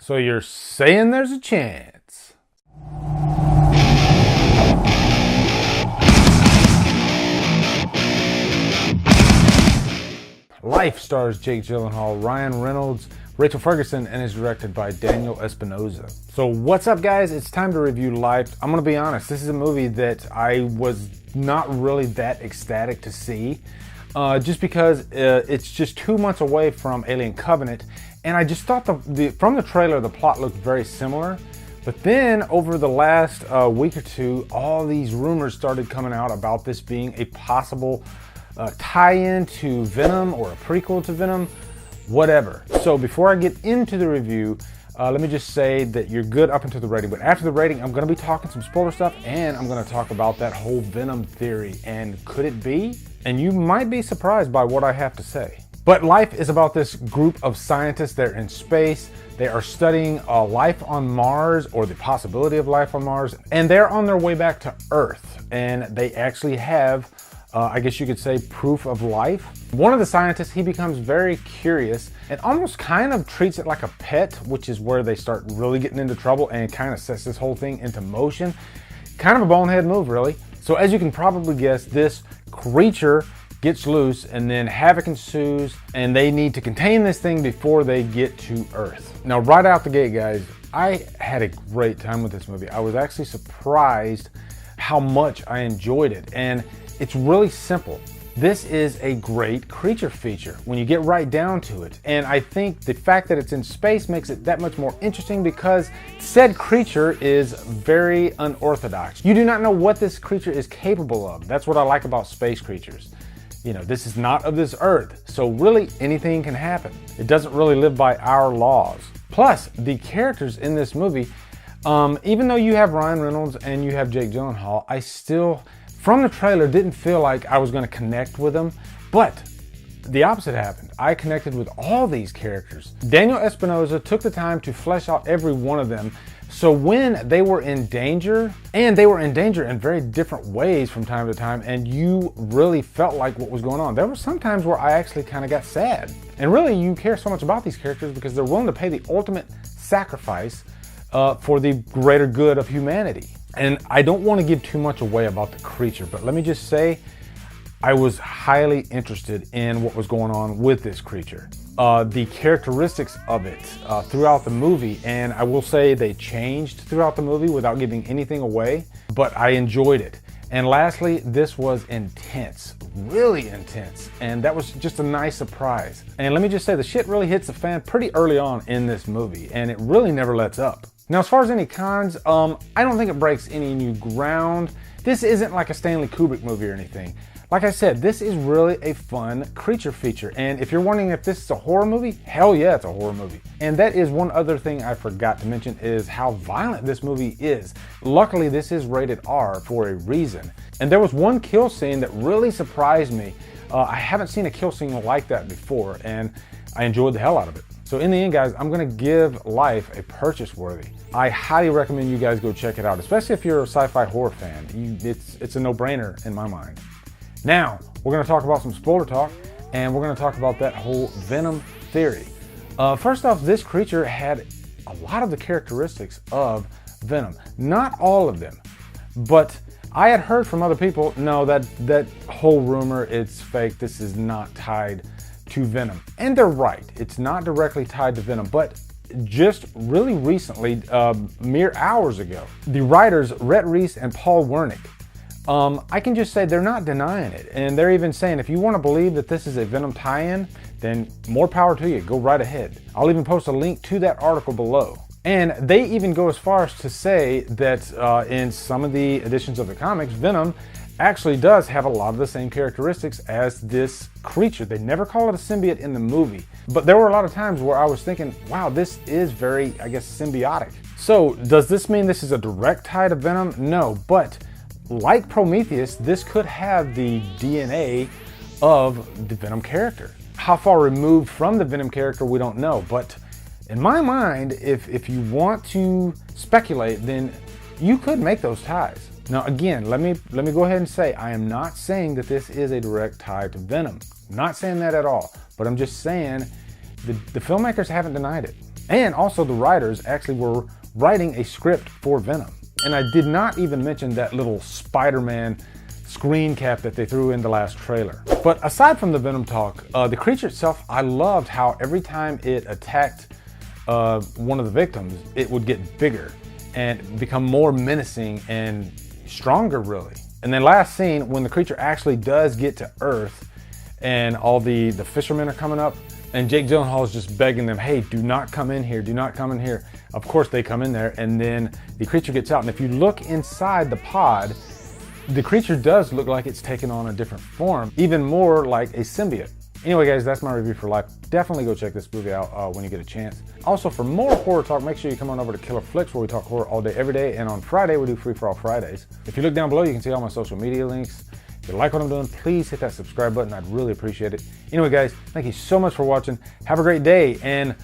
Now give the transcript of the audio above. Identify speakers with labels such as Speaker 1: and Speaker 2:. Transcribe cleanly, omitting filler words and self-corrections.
Speaker 1: So you're saying there's a chance? Life stars Jake Gyllenhaal, Ryan Reynolds, Rachel Ferguson, and is directed by Daniel Espinosa. So what's up, guys? It's time to review Life. I'm gonna be honest, this is a movie that I was not really that ecstatic to see, just because it's just 2 months away from Alien Covenant, and I just thought from the trailer the plot looked very similar. But then over the last week or two, all these rumors started coming out about this being a possible tie-in to Venom or a prequel to Venom, whatever. So before I get into the review, let me just say that you're good up until the rating. But after the rating, I'm going to be talking some spoiler stuff, and I'm going to talk about that whole Venom theory. And could it be? And you might be surprised by what I have to say. But Life is about this group of scientists. They're in space. They are studying life on Mars, or the possibility of life on Mars. And they're on their way back to Earth. And they actually have, I guess you could say, proof of life. One of the scientists, he becomes very curious and almost kind of treats it like a pet, which is where they start really getting into trouble and kind of sets this whole thing into motion. Kind of a bonehead move, really. So as you can probably guess, this creature gets loose and then havoc ensues, and they need to contain this thing before they get to Earth. Now, right out the gate, guys, I had a great time with this movie. I was actually surprised how much I enjoyed it, and it's really simple. This is a great creature feature when you get right down to it. And I think the fact that it's in space makes it that much more interesting, because said creature is very unorthodox. You do not know what this creature is capable of. That's what I like about space creatures. You know, this is not of this earth, so really anything can happen. It doesn't really live by our laws. Plus, the characters in this movie, even though you have Ryan Reynolds and you have Jake Gyllenhaal, I still, from the trailer, didn't feel like I was going to connect with them. But the opposite happened. I connected with all these characters. Daniel Espinosa took the time to flesh out every one of them. So when they were in danger, and they were in danger in very different ways from time to time, and you really felt like what was going on. There were some times where I actually kind of got sad. And really, you care so much about these characters because they're willing to pay the ultimate sacrifice for the greater good of humanity. And I don't want to give too much away about the creature, but let me just say, I was highly interested in what was going on with this creature. The characteristics of it throughout the movie, and I will say they changed throughout the movie without giving anything away, but I enjoyed it. And lastly, this was intense, really intense, and that was just a nice surprise. And let me just say, the shit really hits the fan pretty early on in this movie, and it really never lets up. Now, as far as any cons, I don't think it breaks any new ground. This isn't like a Stanley Kubrick movie or anything. Like I said, this is really a fun creature feature. And if you're wondering if this is a horror movie, hell yeah, it's a horror movie. And that is one other thing I forgot to mention, is how violent this movie is. Luckily, this is rated R for a reason. And there was one kill scene that really surprised me. I haven't seen a kill scene like that before, and I enjoyed the hell out of it. So in the end, guys, I'm gonna give Life a purchase worthy. I highly recommend you guys go check it out, especially if you're a sci-fi horror fan. It's a no-brainer in my mind. Now, we're going to talk about some spoiler talk, and we're going to talk about that whole Venom theory. First off, this creature had a lot of the characteristics of Venom. Not all of them, but I had heard from other people, no, that whole rumor, it's fake, this is not tied to Venom. And they're right, it's not directly tied to Venom, but just really recently, mere hours ago, the writers Rhett Reese and Paul Wernick, I can just say they're not denying it. And they're even saying, if you want to believe that this is a Venom tie-in, then more power to you, go right ahead. I'll even post a link to that article below. And they even go as far as to say that in some of the editions of the comics, Venom actually does have a lot of the same characteristics as this creature. They never call it a symbiote in the movie. But there were a lot of times where I was thinking, wow, this is very, I guess, symbiotic. So does this mean this is a direct tie to Venom? No, but like Prometheus, this could have the DNA of the Venom character. How far removed from the Venom character, we don't know. But in my mind, if you want to speculate, then you could make those ties. Now again, let me go ahead and say, I am not saying that this is a direct tie to Venom. I'm not saying that at all. But I'm just saying the filmmakers haven't denied it. And also the writers actually were writing a script for Venom. And I did not even mention that little Spider-Man screen cap that they threw in the last trailer. But aside from the Venom talk, the creature itself, I loved how every time it attacked one of the victims, it would get bigger and become more menacing and stronger, really. And then last scene, when the creature actually does get to Earth and all the fishermen are coming up, and Jake Gyllenhaal is just begging them, hey, do not come in here, do not come in here. Of course they come in there, and then the creature gets out. And if you look inside the pod, the creature does look like it's taken on a different form, even more like a symbiote. Anyway, guys, that's my review for Life. Definitely go check this movie out when you get a chance. Also, for more horror talk, make sure you come on over to Killer Flicks, where we talk horror all day, every day. And on Friday, we do Free For All Fridays. If you look down below, you can see all my social media links. If you like what I'm doing, please hit that subscribe button. I'd really appreciate it. Anyway, guys, thank you so much for watching. Have a great day, and